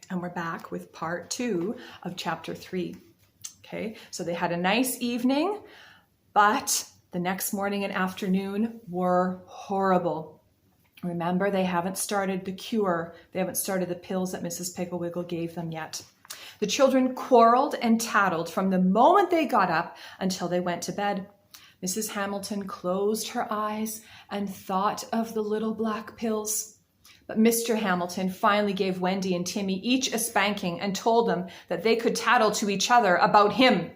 And we're back with part 2 of chapter 3. Okay, so they had a nice evening, but the next morning and afternoon were horrible. Remember, they haven't started the cure. They haven't started the pills that Mrs. Piggle-Wiggle gave them yet. The children quarreled and tattled from the moment they got up until they went to bed. Mrs. Hamilton closed her eyes and thought of the little black pills. But Mr. Hamilton finally gave Wendy and Timmy each a spanking and told them that they could tattle to each other about him.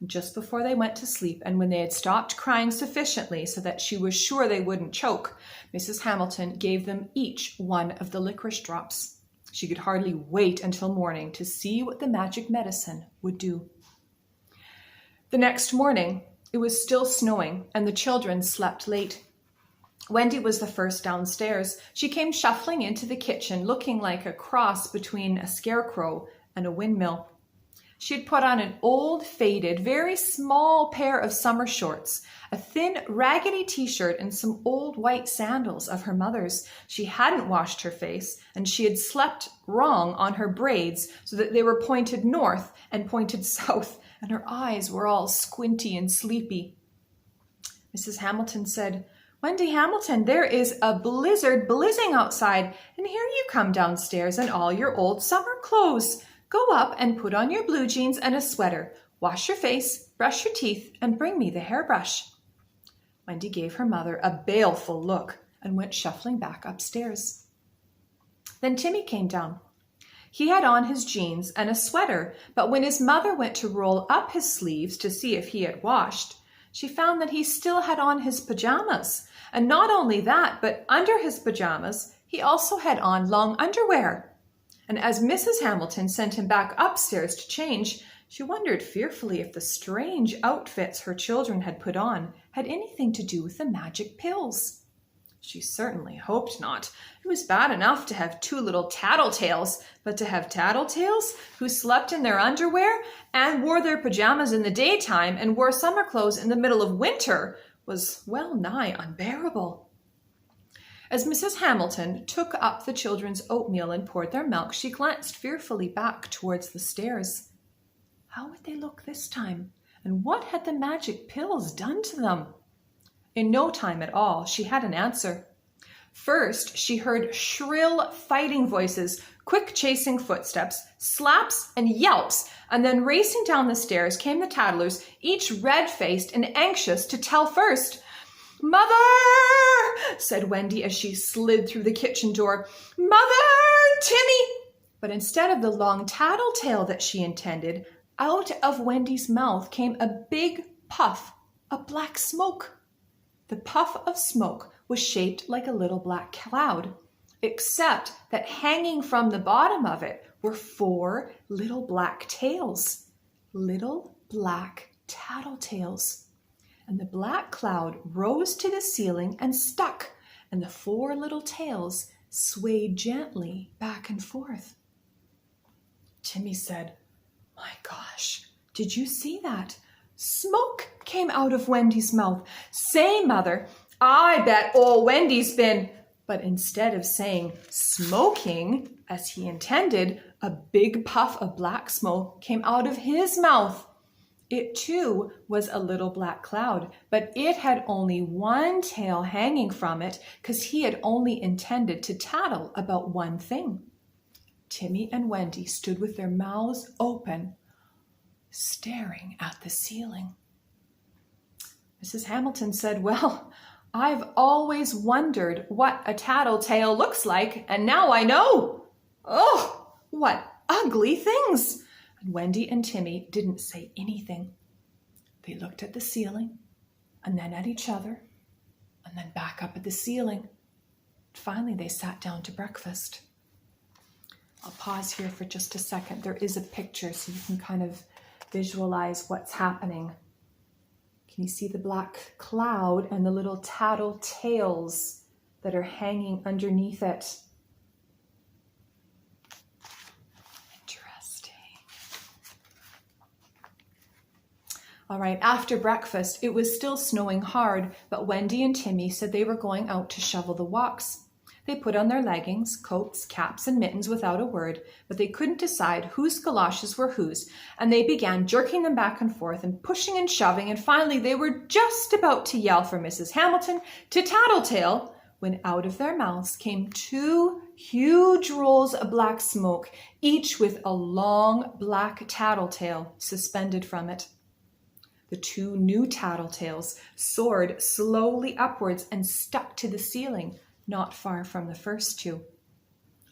Just before they went to sleep, and when they had stopped crying sufficiently so that she was sure they wouldn't choke, Mrs. Hamilton gave them each one of the licorice drops. She could hardly wait until morning to see what the magic medicine would do. The next morning, it was still snowing, and the children slept late. Wendy was the first downstairs. She came shuffling into the kitchen, looking like a cross between a scarecrow and a windmill. She had put on an old, faded, very small pair of summer shorts, a thin, raggedy t-shirt, and some old white sandals of her mother's. She hadn't washed her face, and she had slept wrong on her braids so that they were pointed north and pointed south, and her eyes were all squinty and sleepy. Mrs. Hamilton said, "Wendy Hamilton, there is a blizzard blizzing outside, and here you come downstairs in all your old summer clothes. Go up and put on your blue jeans and a sweater. Wash your face, brush your teeth, and bring me the hairbrush." Wendy gave her mother a baleful look and went shuffling back upstairs. Then Timmy came down. He had on his jeans and a sweater, but when his mother went to roll up his sleeves to see if he had washed, she found that he still had on his pajamas. And not only that, but under his pajamas, he also had on long underwear. And as Mrs. Hamilton sent him back upstairs to change, she wondered fearfully if the strange outfits her children had put on had anything to do with the magic pills. She certainly hoped not. It was bad enough to have 2 little tattletales, but to have tattletales who slept in their underwear and wore their pajamas in the daytime and wore summer clothes in the middle of winter was well nigh unbearable. As Mrs. Hamilton took up the children's oatmeal and poured their milk, she glanced fearfully back towards the stairs. How would they look this time? And what had the magic pills done to them? In no time at all, she had an answer. First, she heard shrill fighting voices, quick chasing footsteps, slaps and yelps, and then racing down the stairs came the tattlers, each red-faced and anxious to tell first. "Mother!" said Wendy as she slid through the kitchen door. "Mother! Timmy!" But instead of the long tattletale that she intended, out of Wendy's mouth came a big puff of black smoke. The puff of smoke was shaped like a little black cloud, except that hanging from the bottom of it were 4 little black tails, little black tattletales. And the black cloud rose to the ceiling and stuck, and the 4 little tails swayed gently back and forth. Timmy said, "My gosh, did you see that? Smoke came out of Wendy's mouth. Say, Mother, I bet old Wendy's been..." But instead of saying smoking, as he intended, a big puff of black smoke came out of his mouth. It too was a little black cloud, but it had only one tail hanging from it because he had only intended to tattle about one thing. Timmy and Wendy stood with their mouths open, staring at the ceiling. Mrs. Hamilton said, "Well, I've always wondered what a tattletale looks like, and now I know. Oh, what ugly things!" And Wendy and Timmy didn't say anything. They looked at the ceiling, and then at each other, and then back up at the ceiling. Finally, they sat down to breakfast. I'll pause here for just a second. There is a picture so you can kind of visualize what's happening. Can you see the black cloud and the little tattletales that are hanging underneath it? Interesting. All right, after breakfast, it was still snowing hard, but Wendy and Timmy said they were going out to shovel the walks. They put on their leggings, coats, caps, and mittens without a word, but they couldn't decide whose galoshes were whose, and they began jerking them back and forth and pushing and shoving, and finally they were just about to yell for Mrs. Hamilton to tattletale when out of their mouths came 2 huge rolls of black smoke, each with a long black tattletale suspended from it. The 2 new tattletales soared slowly upwards and stuck to the ceiling, not far from the first 2.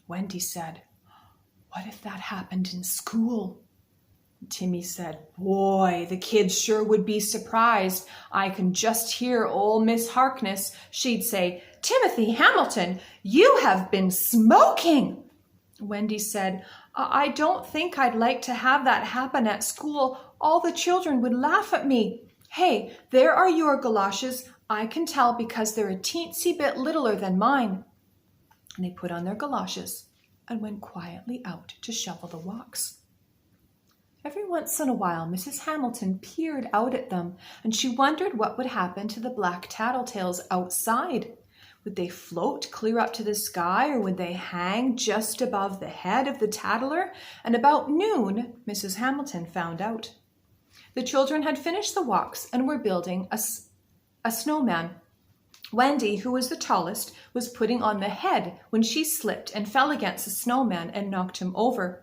Wendy said, "What if that happened in school?" Timmy said, "Boy, the kids sure would be surprised. I can just hear old Miss Harkness. She'd say, 'Timothy Hamilton, you have been smoking.'" Wendy said, "I don't think I'd like to have that happen at school. All the children would laugh at me. Hey, there are your galoshes. I can tell because they're a teensy bit littler than mine." And they put on their galoshes and went quietly out to shovel the walks. Every once in a while, Mrs. Hamilton peered out at them, and she wondered what would happen to the black tattletales outside. Would they float clear up to the sky, or would they hang just above the head of the tattler? And about noon, Mrs. Hamilton found out. The children had finished the walks and were building a snowman. Wendy, who was the tallest, was putting on the head when she slipped and fell against the snowman and knocked him over.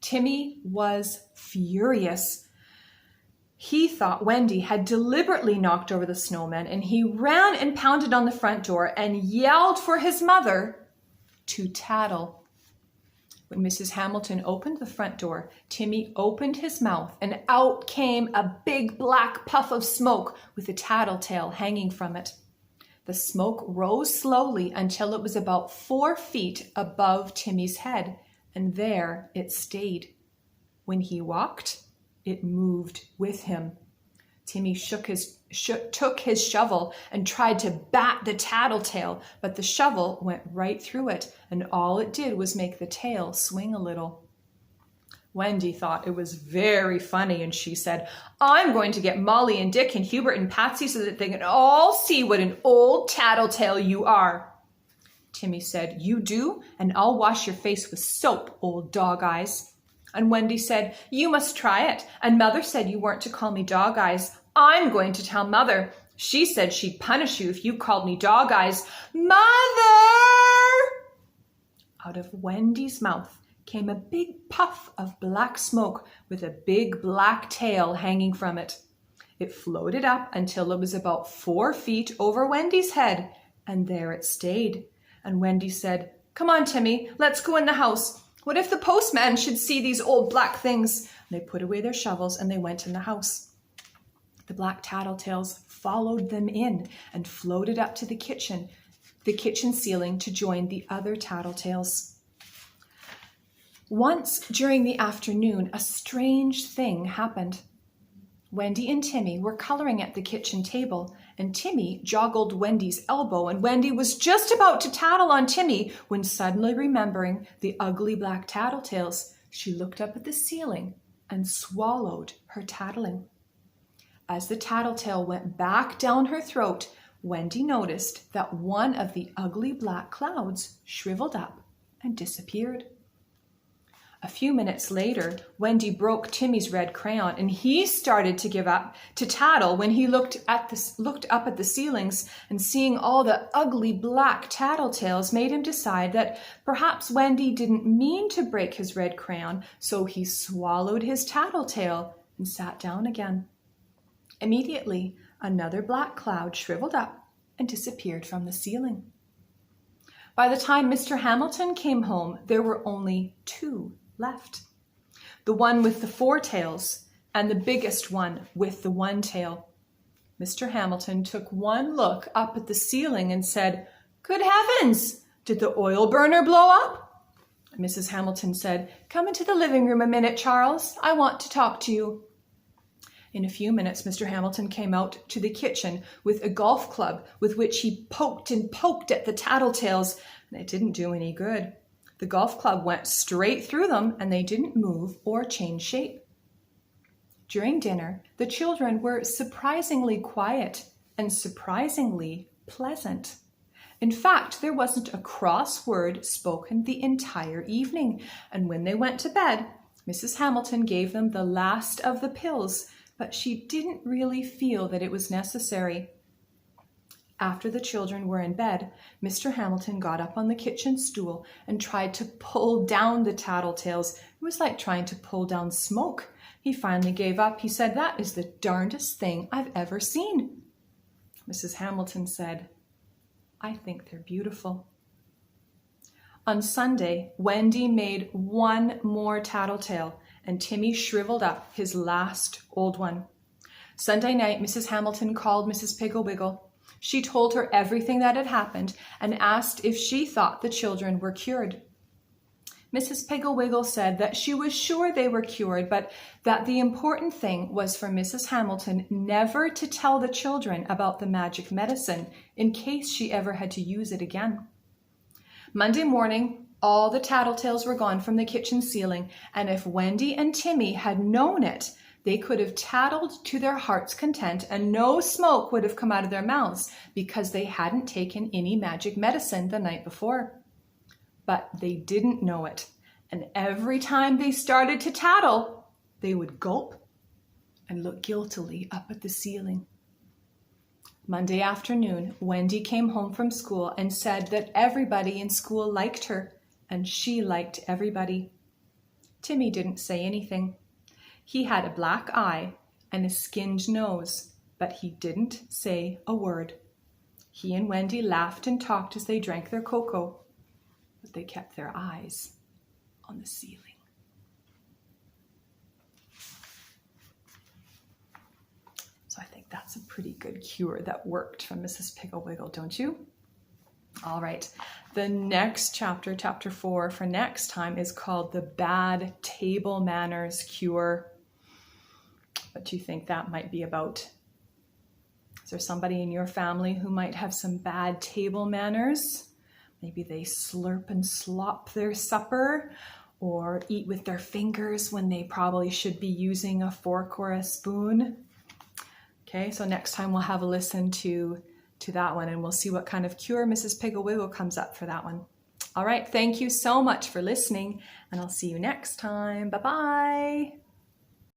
Timmy was furious. He thought Wendy had deliberately knocked over the snowman, and he ran and pounded on the front door and yelled for his mother to tattle. When Mrs. Hamilton opened the front door, Timmy opened his mouth, and out came a big black puff of smoke with a tattletale hanging from it. The smoke rose slowly until it was about 4 feet above Timmy's head, and there it stayed. When he walked, it moved with him. Timmy took his shovel and tried to bat the tattletale, but the shovel went right through it, and all it did was make the tail swing a little. Wendy thought it was very funny, and she said, "I'm going to get Molly and Dick and Hubert and Patsy so that they can all see what an old tattletale you are." Timmy said, "You do, and I'll wash your face with soap, old dog eyes." And Wendy said, "You must try it. And Mother said you weren't to call me dog eyes. I'm going to tell Mother. She said she'd punish you if you called me dog eyes." "Mother!" Out of Wendy's mouth came a big puff of black smoke with a big black tail hanging from it. It floated up until it was about 4 feet over Wendy's head, and there it stayed. And Wendy said, "Come on, Timmy, let's go in the house. What if the postman should see these old black things?" And they put away their shovels and they went in the house. The black tattletales followed them in and floated up to the kitchen ceiling to join the other tattletales. Once during the afternoon, a strange thing happened. Wendy and Timmy were coloring at the kitchen table, and Timmy joggled Wendy's elbow, and Wendy was just about to tattle on Timmy when, suddenly remembering the ugly black tattletales, she looked up at the ceiling and swallowed her tattling. As the tattletale went back down her throat, Wendy noticed that one of the ugly black clouds shriveled up and disappeared. A few minutes later, Wendy broke Timmy's red crayon, and he started to give up to tattle when he looked up at the ceilings, and seeing all the ugly black tattletales made him decide that perhaps Wendy didn't mean to break his red crayon, so he swallowed his tattletale and sat down again. Immediately, another black cloud shriveled up and disappeared from the ceiling. By the time Mr. Hamilton came home, there were only 2 left. The one with the 4 tails and the biggest one with the 1 tail. Mr. Hamilton took one look up at the ceiling and said, "Good heavens, did the oil burner blow up?" Mrs. Hamilton said, "Come into the living room a minute, Charles. I want to talk to you." In a few minutes, Mr. Hamilton came out to the kitchen with a golf club with which he poked and poked at the tattletales, and it didn't do any good. The golf club went straight through them, and they didn't move or change shape. During dinner, the children were surprisingly quiet and surprisingly pleasant. In fact, there wasn't a cross word spoken the entire evening, and when they went to bed, Mrs. Hamilton gave them the last of the pills, but she didn't really feel that it was necessary. After the children were in bed, Mr. Hamilton got up on the kitchen stool and tried to pull down the tattletales. It was like trying to pull down smoke. He finally gave up. He said, "That is the darndest thing I've ever seen." Mrs. Hamilton said, "I think they're beautiful." On Sunday, Wendy made one more tattletale, and Timmy shriveled up his last old one. Sunday night, Mrs. Hamilton called Mrs. Piggle-Wiggle. She told her everything that had happened and asked if she thought the children were cured. Mrs. Piggle-Wiggle said that she was sure they were cured, but that the important thing was for Mrs. Hamilton never to tell the children about the magic medicine in case she ever had to use it again. Monday morning, all the tattletales were gone from the kitchen ceiling, and if Wendy and Timmy had known it, they could have tattled to their heart's content and no smoke would have come out of their mouths because they hadn't taken any magic medicine the night before. But they didn't know it, and every time they started to tattle, they would gulp and look guiltily up at the ceiling. Monday afternoon, Wendy came home from school and said that everybody in school liked her, and she liked everybody. Timmy didn't say anything. He had a black eye and a skinned nose, but he didn't say a word. He and Wendy laughed and talked as they drank their cocoa, but they kept their eyes on the ceiling. So I think that's a pretty good cure that worked from Mrs. Piggle-Wiggle, don't you? All right, the next chapter, chapter 4 for next time, is called The Bad Table Manners Cure. What do you think that might be about? Is there somebody in your family who might have some bad table manners? Maybe they slurp and slop their supper or eat with their fingers when they probably should be using a fork or a spoon. Okay, so next time we'll have a listen to that one and we'll see what kind of cure Mrs. Piggle-Wiggle comes up for that one. All right, thank you so much for listening and I'll see you next time. Bye-bye.